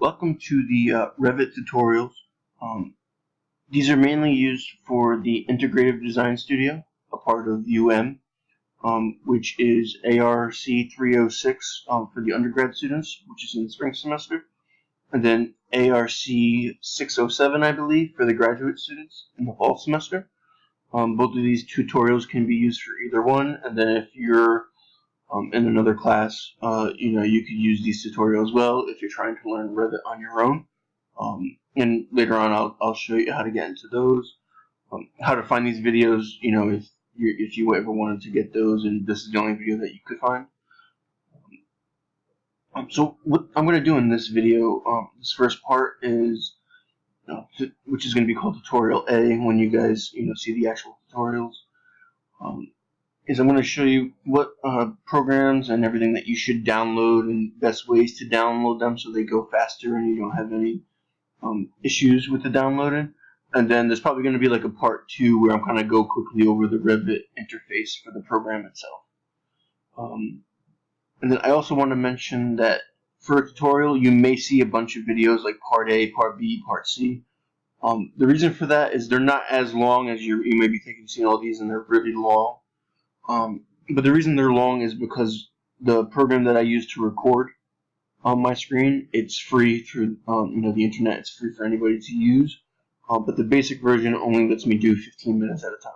Welcome to the Revit tutorials. These are mainly used for the Integrative Design Studio, a part of which is ARC306 for the undergrad students, which is in the spring semester, and then ARC607, I believe, for the graduate students in the fall semester. Both of these tutorials can be used for either one, and then if you're in another class, you could use these tutorials as well if you're trying to learn Revit on your own. And later on, I'll show you how to get into those, how to find these videos. If you ever wanted to get those, and this is the only video that you could find. So what I'm going to do in this video, this first part is, which is going to be called Tutorial A. When you guys see the actual tutorials. Is I'm going to show you what programs and everything that you should download and best ways to download them so they go faster and you don't have any issues with the downloading. And then there's probably going to be like a part 2 where I'm kind of go quickly over the Revit interface for the program itself. And then I also want to mention that for a tutorial you may see a bunch of videos like part A, part B, part C. The reason for that is they're not as long as you may be thinking, seeing all these, and they're really long. But the reason they're long is because the program that I use to record on my screen, it's free through the internet. It's free for anybody to use, but the basic version only lets me do 15 minutes at a time.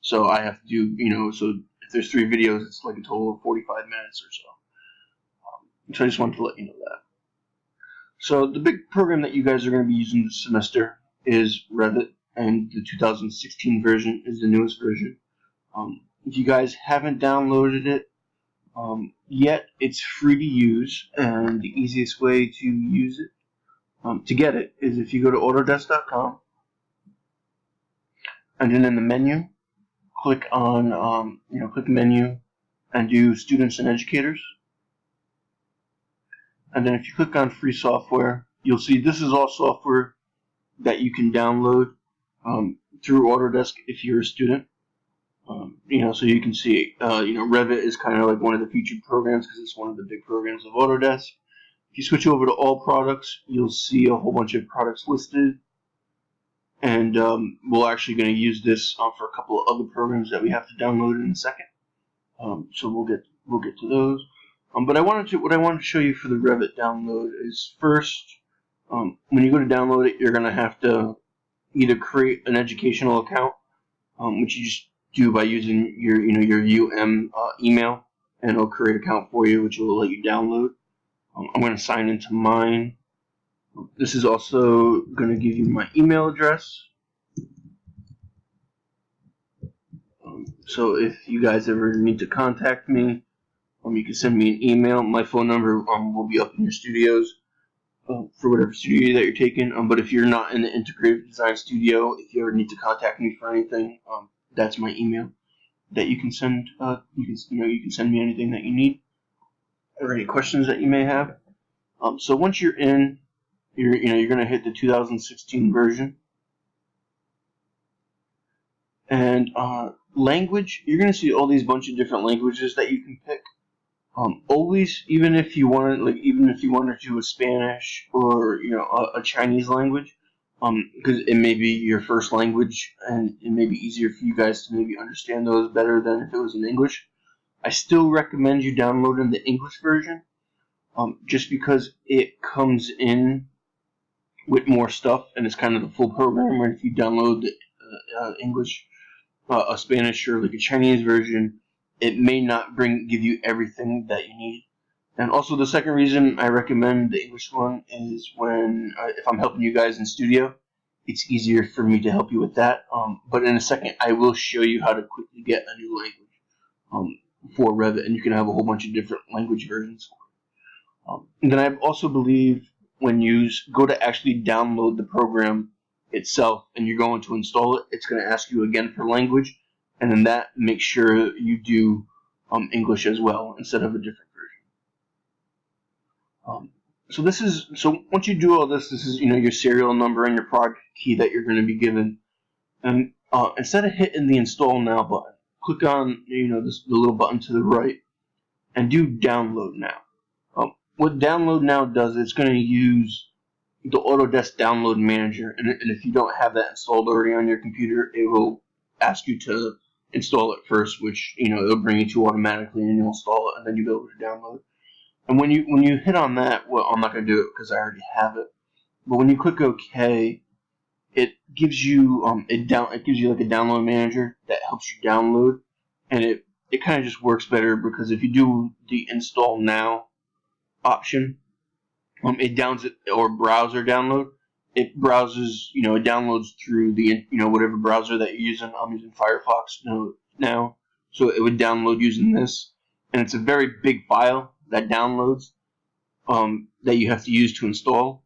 So I have to do so if there's 3 videos, it's like a total of 45 minutes or so. So I just wanted to let you know that. So the big program that you guys are going to be using this semester is Revit, and the 2016 version is the newest version. If you guys haven't downloaded it yet, it's free to use, and the easiest way to use it, to get it, is if you go to autodesk.com, and then in the menu, click on, click menu, and do Students and Educators. And then if you click on Free Software, you'll see this is all software that you can download through Autodesk if you're a student. So you can see, Revit is kind of like one of the featured programs because it's one of the big programs of Autodesk. If you switch over to all products, you'll see a whole bunch of products listed. And we're actually going to use this for a couple of other programs that we have to download in a second. So we'll get to those. But what I wanted to show you for the Revit download is first, when you go to download it, you're going to have to either create an educational account, which you just do by using your email, and it'll create an account for you, which will let you download. I'm going to sign into mine. This is also going to give you my email address. So if you guys ever need to contact me, you can send me an email. My phone number will be up in your studios for whatever studio that you're taking. But if you're not in the Integrative Design Studio, if you ever need to contact me for anything, that's my email that you can send. You can send me anything that you need or any questions that you may have. So once you're in, you're going to hit the 2016 version. And language, you're going to see all these bunch of different languages that you can pick. Always, even if you wanted to do a Spanish or a Chinese language, because it may be your first language and it may be easier for you guys to maybe understand those better than if it was in English. I still recommend you downloading the English version, just because it comes in with more stuff and it's kind of the full program. Where if you download the English, a Spanish or like a Chinese version, it may not give you everything that you need. And also the second reason I recommend the English one is when, if I'm helping you guys in studio, it's easier for me to help you with that. But in a second, I will show you how to quickly get a new language for Revit, and you can have a whole bunch of different language versions. And then I also believe when you go to actually download the program itself and you're going to install it, it's going to ask you again for language. And then that makes sure you do English as well instead of a different version. So once you do all this, this is your serial number and your project key that you're going to be given. And instead of hitting the Install Now button, click on the little button to the right and do Download Now. what Download Now does, it's going to use the Autodesk Download Manager, and if you don't have that installed already on your computer, it will ask you to install it first, which it'll bring you to automatically, and you'll install it, and then you'll be able to download it. And when you hit on that, well, I'm not going to do it because I already have it. But when you click OK, it gives you it gives you like a download manager that helps you download, and it kind of just works better because if you do the install now option, it downs it or browser download. It browses, it downloads through the whatever browser that you're using. I'm using Firefox now, so it would download using this, and it's a very big file that downloads that you have to use to install.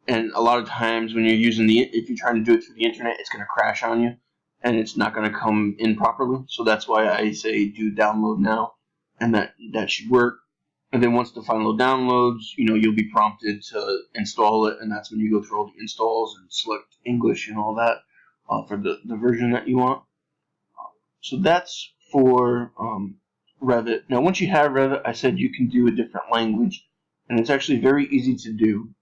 And a lot of times when you're using if you're trying to do it through the internet, it's going to crash on you, and it's not going to come in properly. So that's why I say do download now, and that should work. And then once the final downloads, you'll be prompted to install it, and that's when you go through all the installs and select English and all that for the version that you want. So that's for Revit. Now, once you have Revit, I said you can do a different language, and it's actually very easy to do.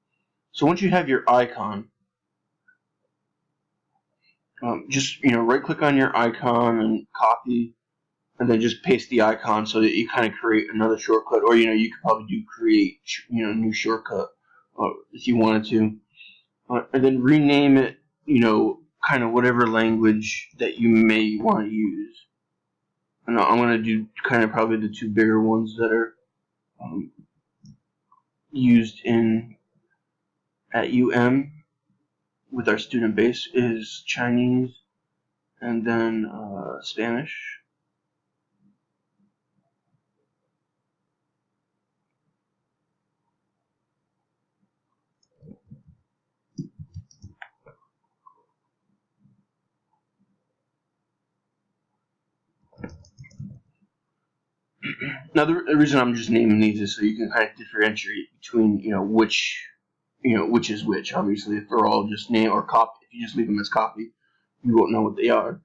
So once you have your icon, just right-click on your icon and copy, and then just paste the icon so that you kind of create another shortcut, or you could probably do create new shortcut if you wanted to, and then rename it kind of whatever language that you may want to use. And I'm going to do kind of probably the two bigger ones that are used at UM with our student base is Chinese and then Spanish. Now the reason I'm just naming these is so you can kind of differentiate between which is which. Obviously, if they're all just name or copy, if you just leave them as copy, you won't know what they are.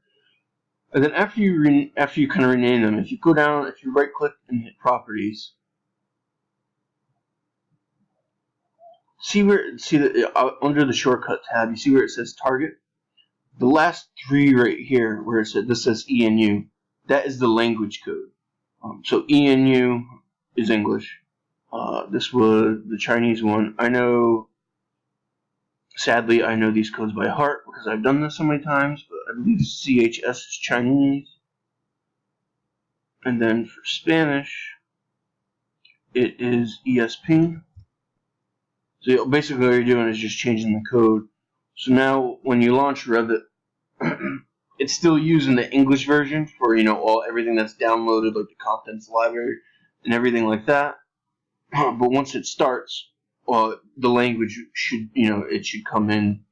And then after you kind of rename them, if you go down, if you right click and hit Properties, under the Shortcut tab, you see where it says Target. The last three right here, where this says ENU, that is the language code. So ENU is English. This was the Chinese one. Sadly, I know these codes by heart because I've done this so many times, but I believe CHS is Chinese. And then for Spanish, it is ESP. So basically what you're doing is just changing the code. So now when you launch Revit, it's still using the English version for everything that's downloaded, like the contents library and everything like that. But once it starts, the language should it should come in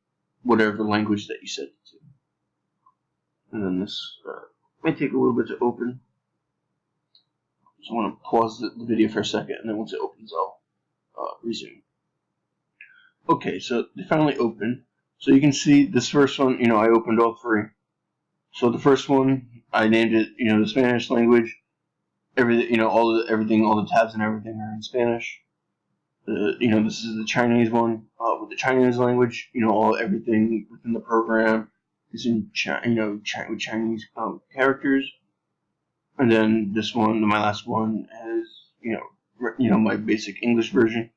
whatever language that you set it to. And then this may take a little bit to open. So I want to pause the video for a second, and then once it opens, I'll resume. Okay, so they finally open. So you can see this first one, I opened all three. So the first one, I named it, the Spanish language. Everything, all the tabs and everything are in Spanish. This is the Chinese one with the Chinese language. Everything within the program is in with Chinese characters. And then this one, my last one, has my basic English version.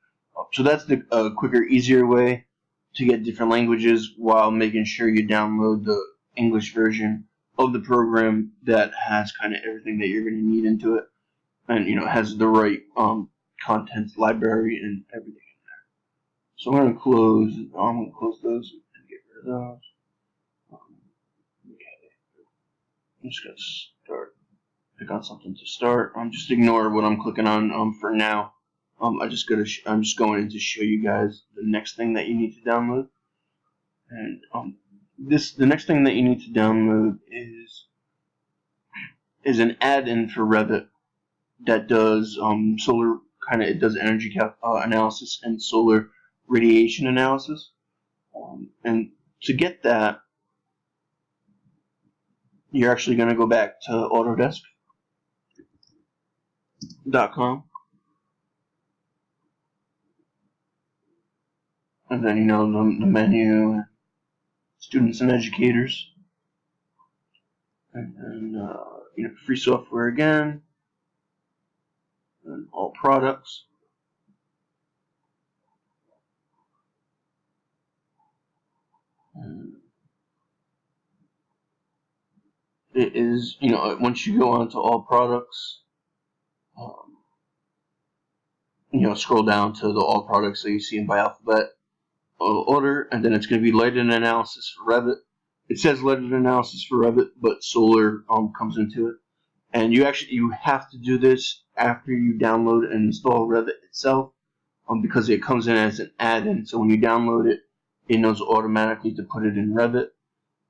So that's the quicker, easier way to get different languages while making sure you download the English version of the program that has kind of everything that you're going to need into it, and has the right content library and everything in there. So I'm going to close those and get rid of those. Okay, I'm just going to pick on something to start. Just ignore what I'm clicking on for now. I'm just going in to show you guys the next thing that you need to download. And the next thing that you need to download is an add-in for Revit that does solar it does energy analysis and solar radiation analysis. And to get that, you're actually going to go back to Autodesk.com. and then the menu, students and educators, and then free software again, and all products. And it is, once you go on to all products, scroll down to the all products that you see in by alphabet order, and then it's going to be lighted analysis for Revit. It says lighted analysis for Revit, but solar comes into it. And you have to do this after you download and install Revit itself, because it comes in as an add-in. So when you download it, it knows automatically to put it in Revit.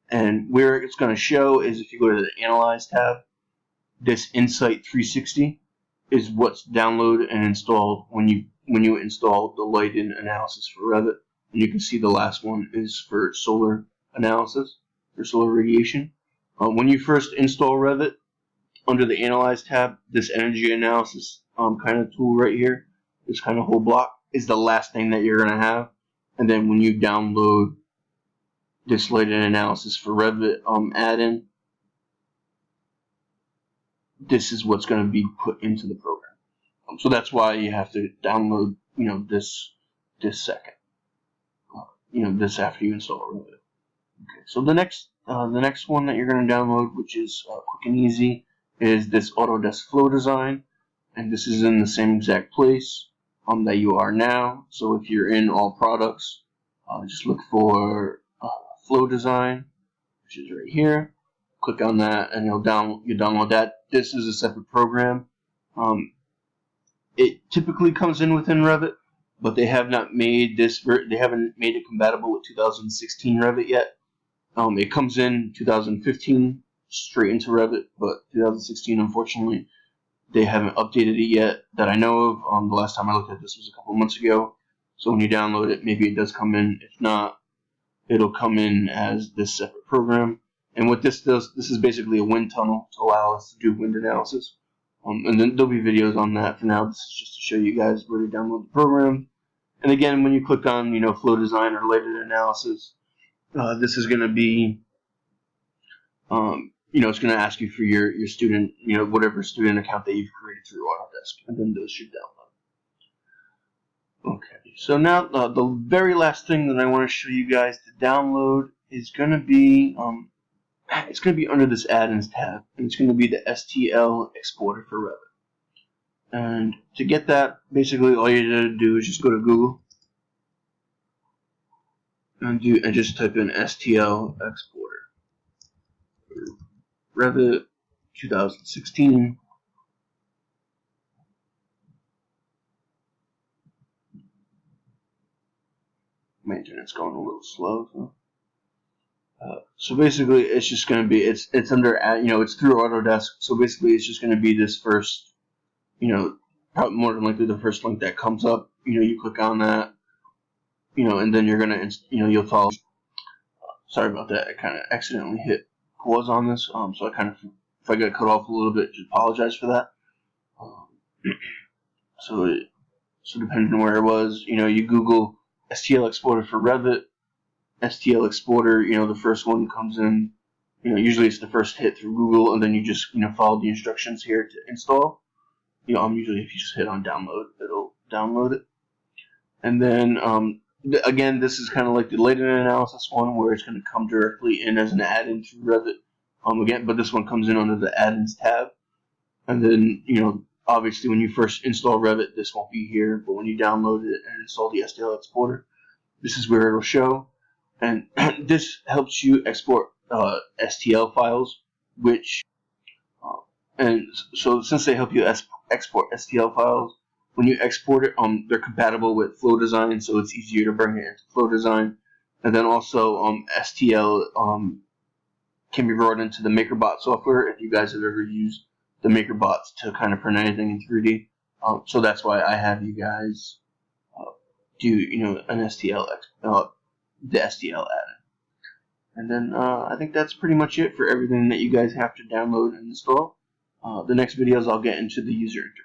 And where it's going to show is if you go to the Analyze tab, this Insight 360 is what's downloaded and installed when you install the lighting analysis for Revit. And you can see the last one is for solar analysis, for solar radiation. When you first install Revit, under the Analyze tab, this energy analysis kind of tool right here, this kind of whole block, is the last thing that you're going to have. And then when you download this lighting analysis for Revit add-in, this is what's going to be put into the program. So that's why you have to download, this second, this after you install Revit. Okay, so the next one that you're going to download, which is quick and easy, is this Autodesk Flow Design, and this is in the same exact place that you are now. So if you're in all products, just look for Flow Design, which is right here. Click on that, and you download that. This is a separate program. It typically comes in within Revit, but they have not made this. They haven't made it compatible with 2016 Revit yet. It comes in 2015 straight into Revit, but 2016, unfortunately, they haven't updated it yet that I know of. The last time I looked at this was a couple of months ago. So when you download it, maybe it does come in. If not, it'll come in as this separate program. And what this does, this is basically a wind tunnel to allow us to do wind analysis. And then there'll be videos on that. For now, this is just to show you guys where to download the program. And again, when you click on Flow Design or lighted analysis, this is going to be it's going to ask you for your student, whatever student account that you've created through Autodesk, and then those should download. Okay, so now the very last thing that I want to show you guys to download is going to be it's going to be under this add-ins tab, and it's going to be the STL exporter for Revit. And to get that, basically all you need to do is just go to Google and just type in STL exporter. Revit 2016. My internet's going a little slow. So basically, it's just going to be it's under it's through Autodesk. So basically, it's just going to be this first, probably more than likely the first link that comes up. You click on that, and then you're gonna you'll follow. Sorry about that. I kind of accidentally hit pause on this, so I kind of, if I got cut off a little bit, just apologize for that. So depending on where it was, you Google STL exporter for Revit, STL exporter, the first one comes in, usually it's the first hit through Google, and then you just, follow the instructions here to install. Usually if you just hit on download, it'll download it. And then, again, this is kind of like the lighting analysis one, where it's going to come directly in as an add-in to Revit. Again, but this one comes in under the add-ins tab. And then, obviously when you first install Revit, this won't be here, but when you download it and install the STL exporter, this is where it'll show. And this helps you export STL files, which, and so since they help you export STL files, when you export it, they're compatible with Flow Design, so it's easier to bring it into Flow Design. And then also, STL can be brought into the MakerBot software if you guys have ever used the MakerBots to kind of print anything in 3D. So that's why I have you guys do, an STL, the STL add-in. And then I think that's pretty much it for everything that you guys have to download and install. The next videos I'll get into the user interface.